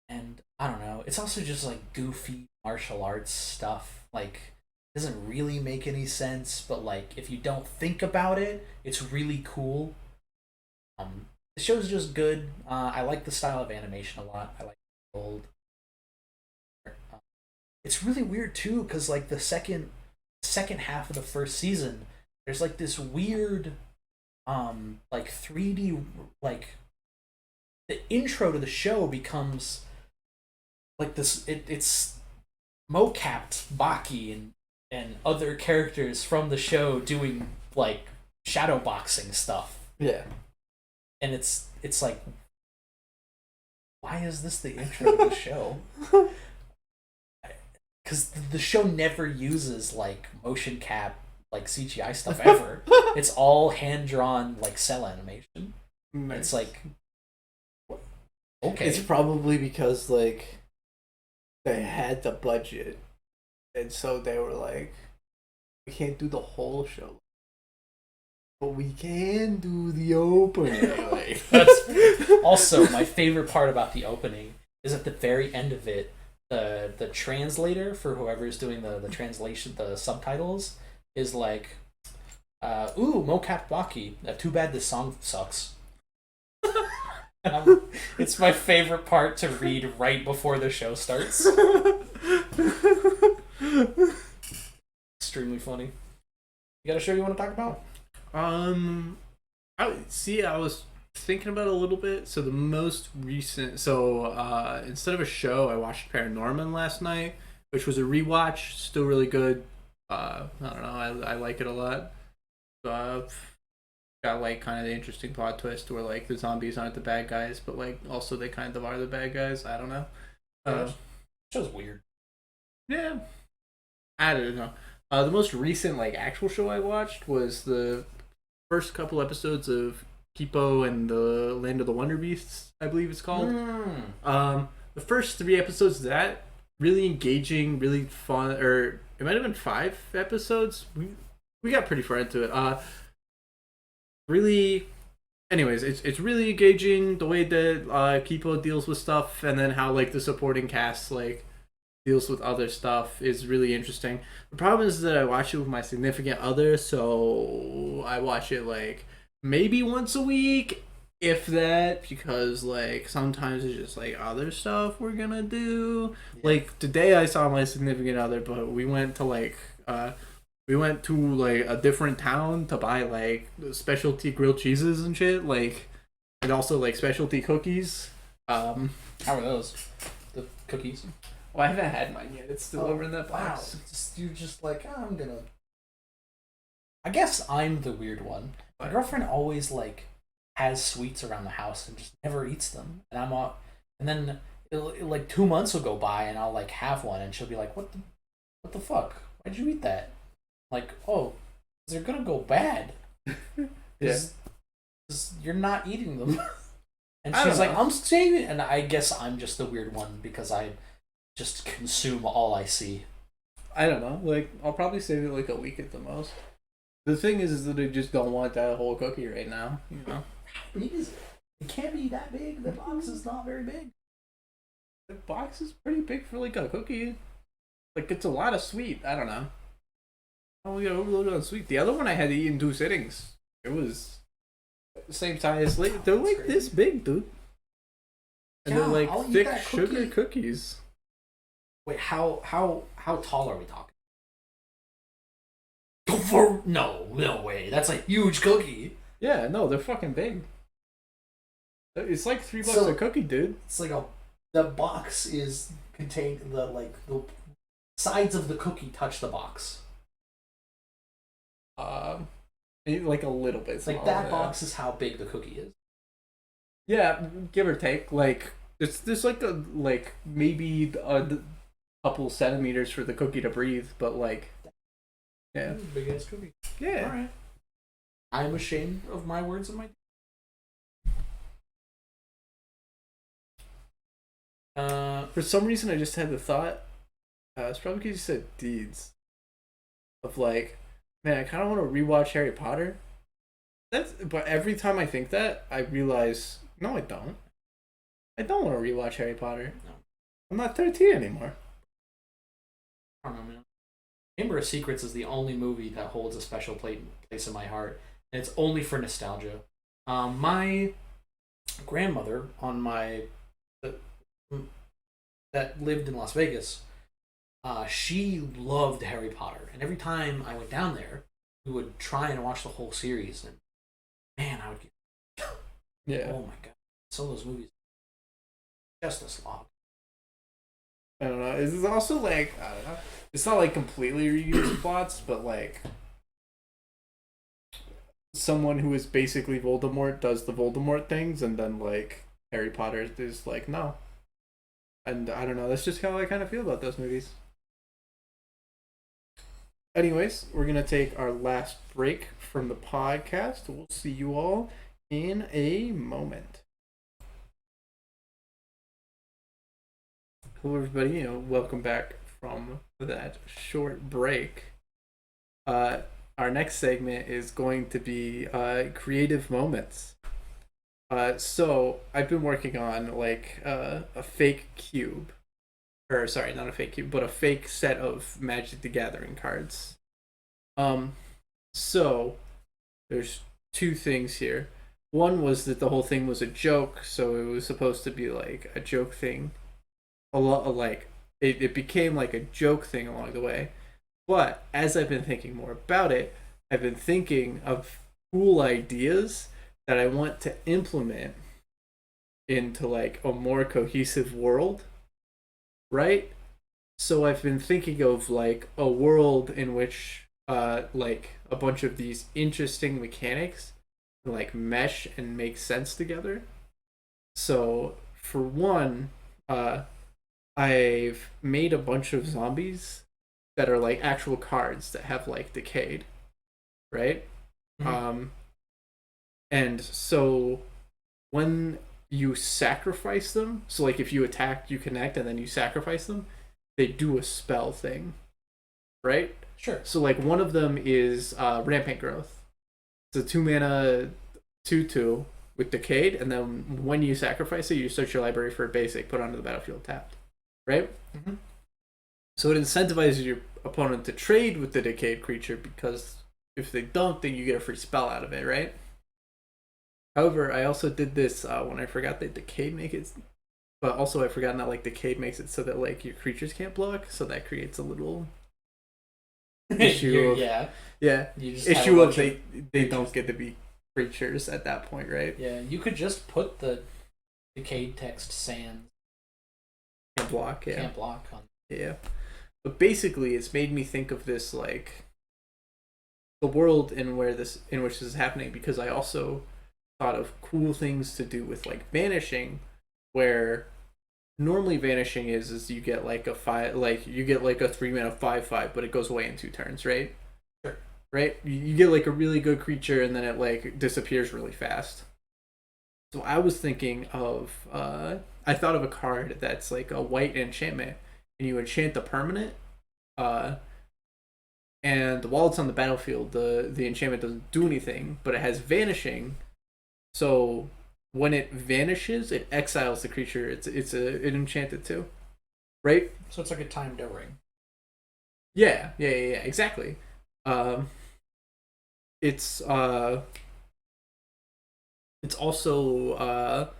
And I don't know. It's also just like goofy martial arts stuff. Like, doesn't really make any sense, but like if you don't think about it, it's really cool. The show's just good. I like the style of animation a lot. I like the old. It's really weird too, because like the second half of the first season, there's like this weird, like 3D, like the intro to the show becomes like this. It's mocapped Baki and other characters from the show doing like shadow boxing stuff. Yeah. And it's like, why is this the intro to the show? Because the show never uses like motion cap, like CGI stuff ever. It's all hand drawn like cell animation. Nice. It's like, okay. It's probably because like they had the budget, and so they were like, we can't do the whole show, but we can do the opening. Like. That's also my favorite part about the opening is at the very end of it. The translator for whoever's doing the translation, the subtitles, is like, ooh, mocap Baki. Too bad this song sucks. It's my favorite part to read right before the show starts. Extremely funny. You got a show you want to talk about? I was thinking about it a little bit. So the most recent, instead of a show, I watched Paranorman last night, which was a rewatch. Still really good. I don't know. I like it a lot. got like kind of the interesting plot twist where like the zombies aren't the bad guys, but like also they kind of are the bad guys. I don't know. Yeah, show's weird. Yeah, I don't know. The most recent like actual show I watched was the first couple episodes of Kipo and the Land of the Wonder Beasts, I believe it's called. The first 3 episodes of that really engaging, really fun. Or it might have been 5 episodes. We got pretty far into it. Really. Anyways, it's really engaging the way that Kipo deals with stuff, and then how like the supporting cast like deals with other stuff is really interesting. The problem is that I watch it with my significant other, so I watch it like maybe once a week, if that, because like sometimes it's just like other stuff we're gonna do. Yeah. Like today I saw my significant other, but we went to like a different town to buy like specialty grilled cheeses and shit, like, and also like specialty cookies. How are those? The cookies? Well, I haven't had mine yet. It's still over in that box. Wow. You're just like, oh, I'm gonna. I guess I'm the weird one. My girlfriend always like has sweets around the house and just never eats them, and I'm all, and then like 2 months will go by and I'll like have one, and she'll be like, what the fuck? Why'd you eat that? Like, oh, they're gonna go bad. Yeah. You're not eating them. And she's like, I'm saving, and I guess I'm just the weird one because I just consume all I see. I don't know. Like, I'll probably save it like a week at the most. The thing is that I just don't want that whole cookie right now. You know, how big is it? It can't be that big. The box is not very big. The box is pretty big for like a cookie. Like, it's a lot of sweet. I don't know. Oh, we got overloaded on sweet. The other one I had to eat in 2 sittings. It was the same size. Like, they're like this big, dude. And they're like thick sugar cookies. Wait, how tall are we talking? No way. That's a huge cookie. Yeah, no, they're fucking big. It's like $3 a cookie, dude. It's like the box is contained, the sides of the cookie touch the box. Like a little bit. It's like that box is how big the cookie is. Yeah, give or take. Like there's like maybe a couple centimeters for the cookie to breathe, but like, yeah, big ass cookie. Yeah. All right. I'm ashamed of my words and my. For some reason, I just had the thought. It's probably because you said deeds. Of like, man, I kind of want to rewatch Harry Potter. But every time I think that, I realize, no, I don't. I don't want to rewatch Harry Potter. No. I'm not 13 anymore. I don't know, man. Chamber of Secrets is the only movie that holds a special place in my heart, and it's only for nostalgia. My grandmother that lived in Las Vegas, she loved Harry Potter, and every time I went down there, we would try and watch the whole series, and man, I would get yeah. Oh my god, some of those movies just a slog. I don't know. It's also like, I don't know. It's not like completely reused plots, but like someone who is basically Voldemort does the Voldemort things, and then like Harry Potter is like, no. And I don't know. That's just how I kind of feel about those movies. Anyways, we're gonna take our last break from the podcast. We'll see you all in a moment. Hello, everybody. Welcome back from that short break. Our next segment is going to be creative moments. So I've been working on like a fake cube, or sorry, not a fake cube, but a fake set of Magic the Gathering cards. So there's 2 things here. One was that the whole thing was a joke, so it was supposed to be like a joke thing. A lot of like it became like a joke thing along the way. But as I've been thinking more about it, I've been thinking of cool ideas that I want to implement into like a more cohesive world, right? So I've been thinking of like a world in which like a bunch of these interesting mechanics like mesh and make sense together. So for one, I've made a bunch of zombies that are like actual cards that have like decayed, right? Mm-hmm. Um, and so when you sacrifice them, so like if you attack, you connect, and then you sacrifice them, they do a spell thing, right? Sure. So like one of them is rampant growth. It's a 2 mana 2/2 with decayed, and then when you sacrifice it, you search your library for a basic, put onto the battlefield tapped, right? Mm-hmm. So it incentivizes your opponent to trade with the decayed creature because if they don't, then you get a free spell out of it, right? However, I also did this when I forgot that decayed make it, but also I forgot that like decayed makes it so that like your creatures can't block, so that creates a little issue of yeah You just issue of they don't get to be creatures at that point, right? Yeah, you could just put the decayed text sans Can't block, yeah. can't block on. Yeah. But basically it's made me think of this like the world in which this is happening, because I also thought of cool things to do with like vanishing, where normally vanishing is you get like a five, like you get like a 3 mana 5/5, but it goes away in 2 turns, right? Sure. Right? You get like a really good creature and then it like disappears really fast. So I was thinking of I thought of a card that's like a white enchantment, and you enchant the permanent, uh, and while it's on the battlefield, the enchantment doesn't do anything, but it has vanishing. So when it vanishes, it exiles the creature. It enchanted too, right? So it's like a timed ring. Yeah, exactly. Um, it's it's also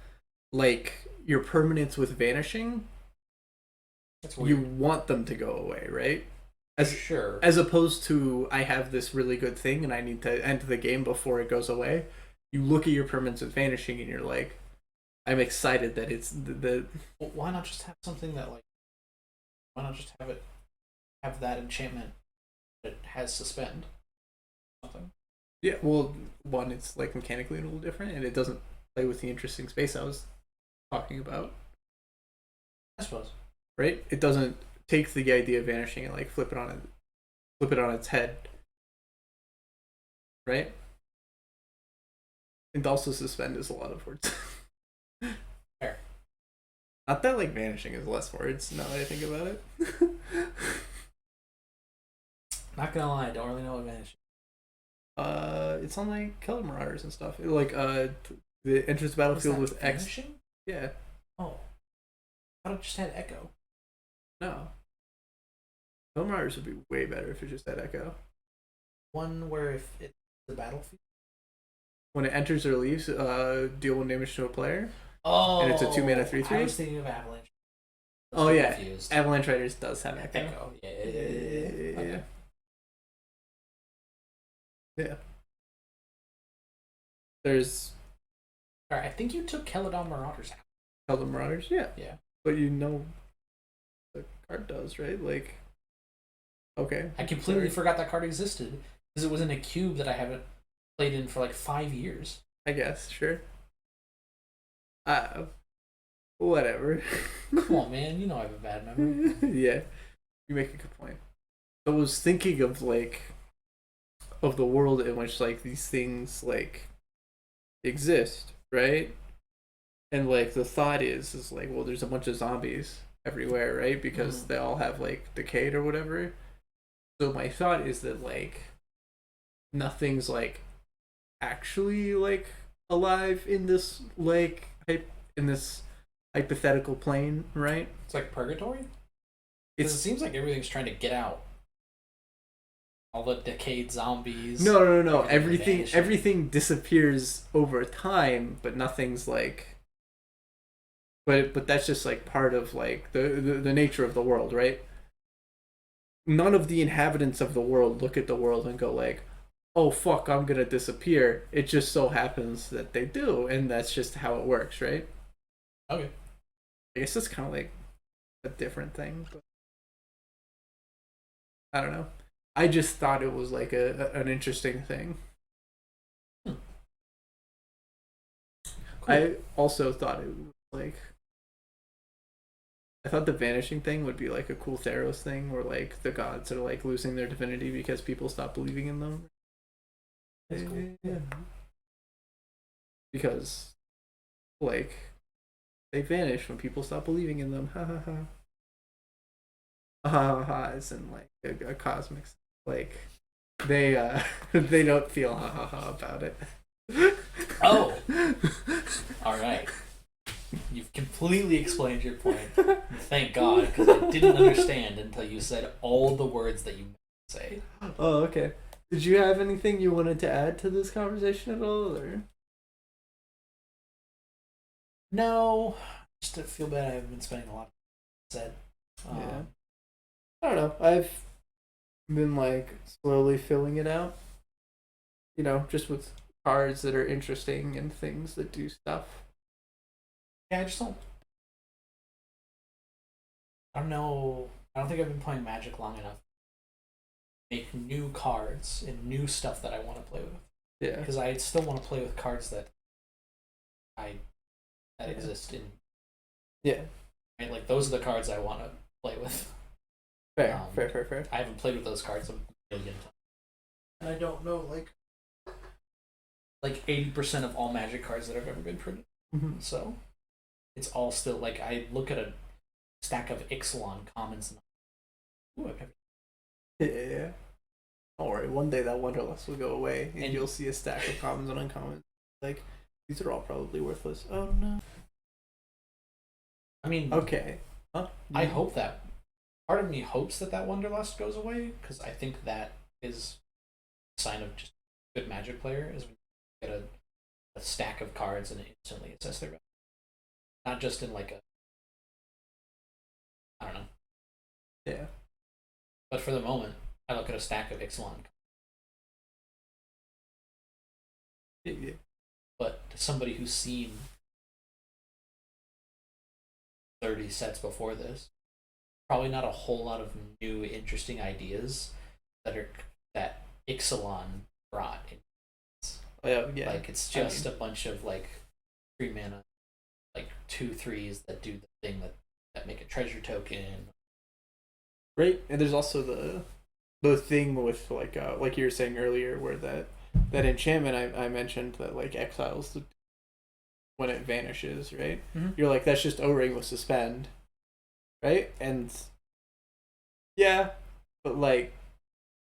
like your permanents with vanishing. That's You weird. want them to go away, right? Sure. As opposed to I have this really good thing and I need to end the game before it goes away. You look at your permanents with vanishing and you're like, I'm excited that it's the Well, why not just have something that like? Why not just have that enchantment that has suspend something? yeah. Well, one, it's like mechanically a little different and it doesn't play with the interesting space I was talking about. I suppose. Right? It doesn't take the idea of vanishing and like flip it on its head. Right? And also suspend is a lot of words. Fair. Not that like vanishing is less words now that I think about it. Not gonna lie, I don't really know what vanish. It's on like Killer Marauders and stuff. Like the entrance battlefield with X. Vanishing? Yeah. Oh, I thought it just had echo. No. Killer Marauders would be way better if it just had Echo. One where if it's the battlefield. When it enters or leaves, deal 1 damage to a player. Oh, And it's a 2 mana 3/3. I was thinking of Avalanche. Oh yeah, Confused. Avalanche Riders does have Echo. Echo. Yeah. Yeah. Yeah. There's All right, I think you took Celadon Marauders out. Killer Marauders, yeah. Yeah. But you know the card does, right? Like, okay. I completely forgot that card existed because it was in a cube that I haven't played in for like 5 years. I guess, sure. Whatever. Come on, man. You know I have a bad memory. Yeah, you make a good point. I was thinking of like of the world in which like these things like exist, right? And like the thought is like, well, there's a bunch of zombies everywhere, right? Because they all have like decayed or whatever. So my thought is that like nothing's like actually like alive in this like in this hypothetical plane, right? It's like purgatory? Because it seems like everything's trying to get out. All the decayed zombies. No. Everything disappears over time, but nothing's like. But that's just like part of like the nature of the world, right? None of the inhabitants of the world look at the world and go like, "Oh fuck, I'm gonna disappear." It just so happens that they do, and that's just how it works, right? Okay. I guess that's kind of like a different thing, but I don't know. I just thought it was like an interesting thing. Cool. I also thought it was like I thought the vanishing thing would be like a cool Theros thing, where like the gods are like losing their divinity because people stop believing in them. That's cool. Yeah. Because like they vanish when people stop believing in them. Ha ha ha. Ha ha ha is in like a cosmic like they they don't feel ha ha ha about it. Oh, all right. You've completely explained your point. Thank God, because I didn't understand until you said all the words that you meant to say. Oh, okay. Did you have anything you wanted to add to this conversation at all, or? No, just to feel bad. I've been spending a lot of time said. Yeah. I don't know. I've been like slowly filling it out. You know, just with cards that are interesting and things that do stuff. Yeah, I just don't. I don't know. I don't think I've been playing Magic long enough. Make new cards and new stuff that I want to play with. Yeah. Because I still want to play with cards that Yeah. exist in. Yeah. Right? Like those are the cards I want to play with. Fair. Fair. I haven't played with those cards a million times. And I don't know like 80% of all Magic cards that have ever been printed. Mm-hmm. So it's all still like I look at a stack of Ixalan commons and ooh, I've never. Yeah. Don't worry. One day that Wanderlust will go away, and you'll see a stack of commons and uncommons. Like these are all probably worthless. Oh no. I mean, okay. Huh? I hope that part of me hopes that Wanderlust goes away because I think that is a sign of just a good Magic player is when you get a stack of cards and instantly assess their value. Not just in like a I don't know. Yeah. But for the moment, I look at a stack of Ixalan. Yeah. But to somebody who's seen 30 sets before this, probably not a whole lot of new interesting ideas that Ixalan brought in. Yeah. Like it's just a bunch of like 3 mana, like 2/3s that do the thing that make a treasure token. Right, and there's also the thing with like you were saying earlier, where that enchantment I mentioned that like exiles when it vanishes, right? Mm-hmm. You're like, that's just O-Ring with suspend, right? And yeah, but like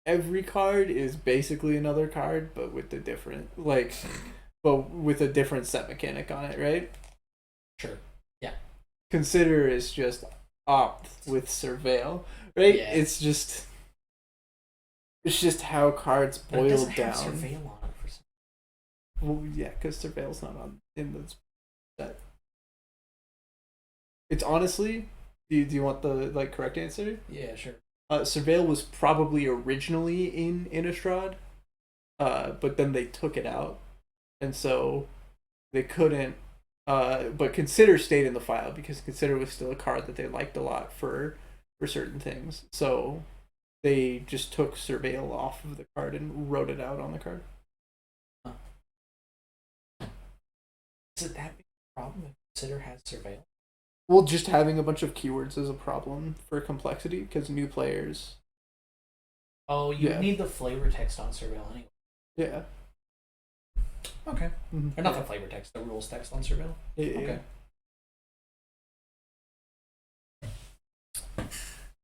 every card is basically another card, but with a different set mechanic on it, right? Sure. Yeah. Consider is just opt with surveil, right? Yeah. It's just how cards But it boil doesn't down. have surveil on it for some. Well, yeah, because surveil's not in the set. It's honestly, do you want the like correct answer? Yeah, sure. Surveil was probably originally in Innistrad, but then they took it out, and so they couldn't. But Consider stayed in the file because Consider was still a card that they liked a lot for certain things. So they just took Surveil off of the card and wrote it out on the card. Huh. Is it that big a problem if Consider has surveil? Well, just having a bunch of keywords is a problem for complexity because new players. Oh, you need the flavor text on surveil anyway. Yeah. Okay. Mm-hmm. Or not the flavor text, the rules text on surveil. Yeah. Okay.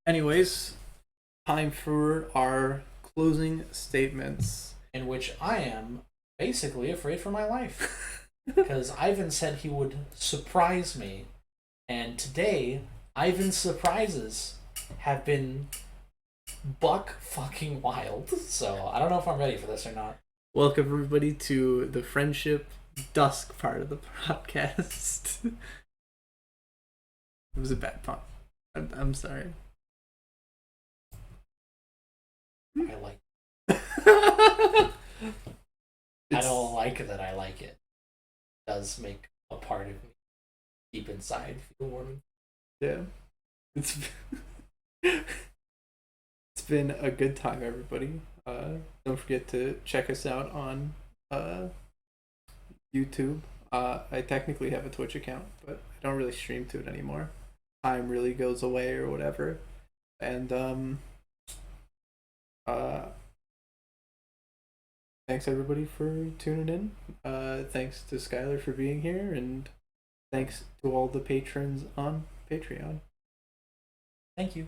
Anyways, time for our closing statements. In which I am basically afraid for my life. Because Ivan said he would surprise me. And today, Ivan's surprises have been buck fucking wild. So I don't know if I'm ready for this or not. Welcome everybody to the Friendship Dusk part of the podcast. It was a bad pun. I'm sorry. I like it. I don't like that I like it. It does make a part of me deep inside feel warm. Yeah. It's been a good time, everybody. Don't forget to check us out on YouTube. I technically have a Twitch account, but I don't really stream to it anymore. Time really goes away or whatever. And uh thanks everybody for tuning in. Thanks to Skylar for being here, and thanks to all the patrons on Patreon. Thank you.